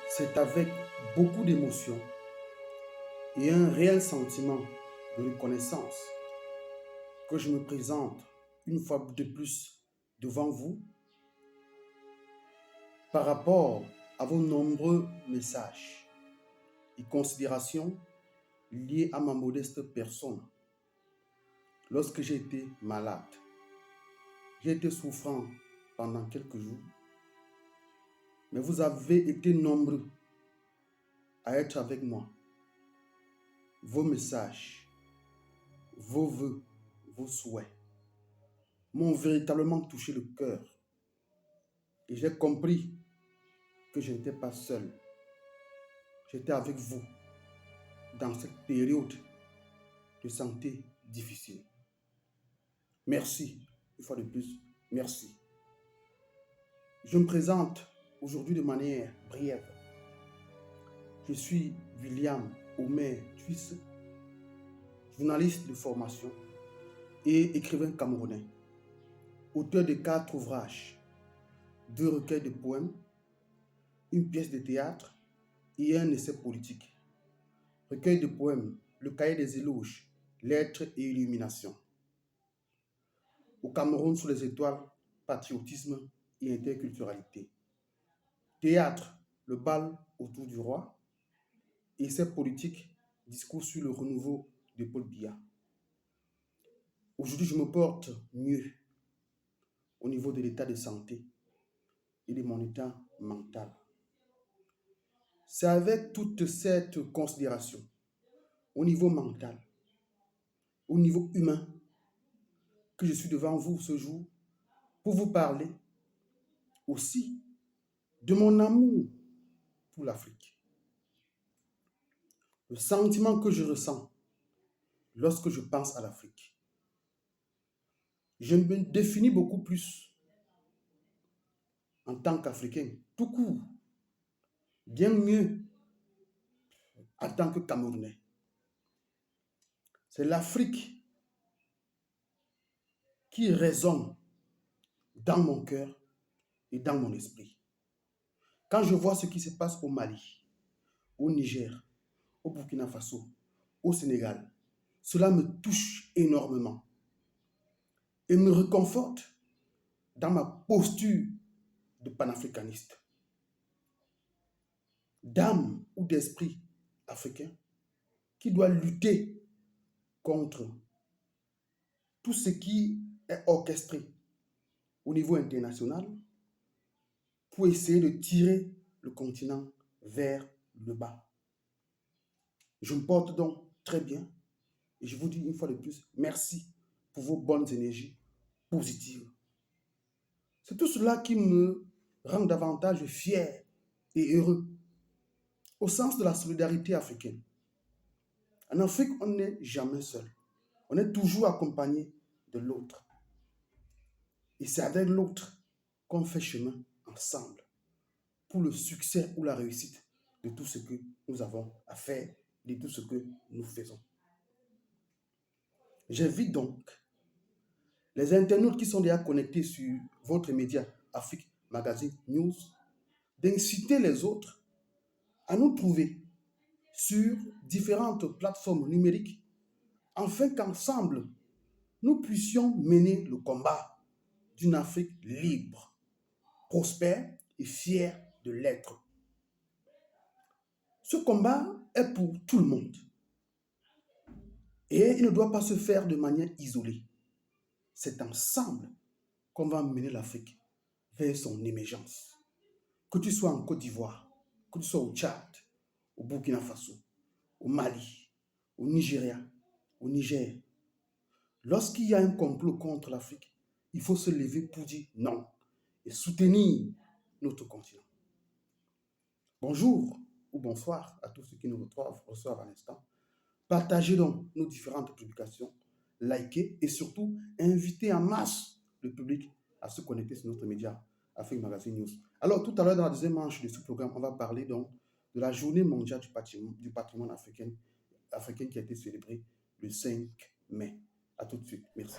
C'est avec beaucoup d'émotion et un réel sentiment de reconnaissance que je me présente une fois de plus devant vous par rapport à vos nombreux messages et considérations liés à ma modeste personne. Lorsque j'ai été malade, j'ai été souffrant pendant quelques jours, mais vous avez été nombreux à être avec moi. Vos messages, vos vœux, vos souhaits m'ont véritablement touché le cœur et j'ai compris que je n'étais pas seul. J'étais avec vous dans cette période de santé difficile. Merci, une fois de plus, merci. Je me présente aujourd'hui de manière brève. Je suis William Omer Thuisse, journaliste de formation et écrivain camerounais, auteur de 4 ouvrages, 2 recueils de poèmes, une pièce de théâtre et un essai politique. Recueil de poèmes, le cahier des éloges, lettres et illuminations. Au Cameroun sous les étoiles, patriotisme et interculturalité. Théâtre, le bal autour du roi. Essai politique, discours sur le renouveau de Paul Biya. Aujourd'hui, je me porte mieux au niveau de l'état de santé et de mon état mental. C'est avec toute cette considération au niveau mental, au niveau humain, que je suis devant vous ce jour pour vous parler aussi de mon amour pour l'Afrique. Le sentiment que je ressens lorsque je pense à l'Afrique. Je me définis beaucoup plus en tant qu'Africain, tout court, bien mieux en tant que Camerounais. C'est l'Afrique qui résonne dans mon cœur et dans mon esprit. Quand je vois ce qui se passe au Mali, au Niger, au Burkina Faso, au Sénégal, cela me touche énormément et me réconforte dans ma posture de panafricaniste. D'âme ou d'esprit africain qui doit lutter contre tout ce qui est orchestré au niveau international pour essayer de tirer le continent vers le bas. Je me porte donc très bien et je vous dis une fois de plus, merci pour vos bonnes énergies positives. C'est tout cela qui me rend davantage fier et heureux au sens de la solidarité africaine. En Afrique, on n'est jamais seul. On est toujours accompagné de l'autre. Et c'est avec l'autre qu'on fait chemin ensemble pour le succès ou la réussite de tout ce que nous avons à faire, de tout ce que nous faisons. J'invite donc les internautes qui sont déjà connectés sur votre média Afrique Magazine News d'inciter les autres à nous trouver sur différentes plateformes numériques afin qu'ensemble, nous puissions mener le combat d'une Afrique libre, prospère et fière de l'être. Ce combat est pour tout le monde et il ne doit pas se faire de manière isolée. C'est ensemble qu'on va mener l'Afrique vers son émergence. Que tu sois en Côte d'Ivoire, que tu sois au Tchad, au Burkina Faso, au Mali, au Nigeria, au Niger. Lorsqu'il y a un complot contre l'Afrique, il faut se lever pour dire non et soutenir notre continent. Bonjour ou bonsoir à tous ceux qui nous reçoivent à l'instant. Partagez donc nos différentes publications, likez et surtout invitez en masse le public à se connecter sur notre média Afrique Magazine News. Alors tout à l'heure dans la deuxième manche de ce programme, on va parler donc de la journée mondiale du patrimoine africain qui a été célébrée le 5 mai. À tout de suite. Merci.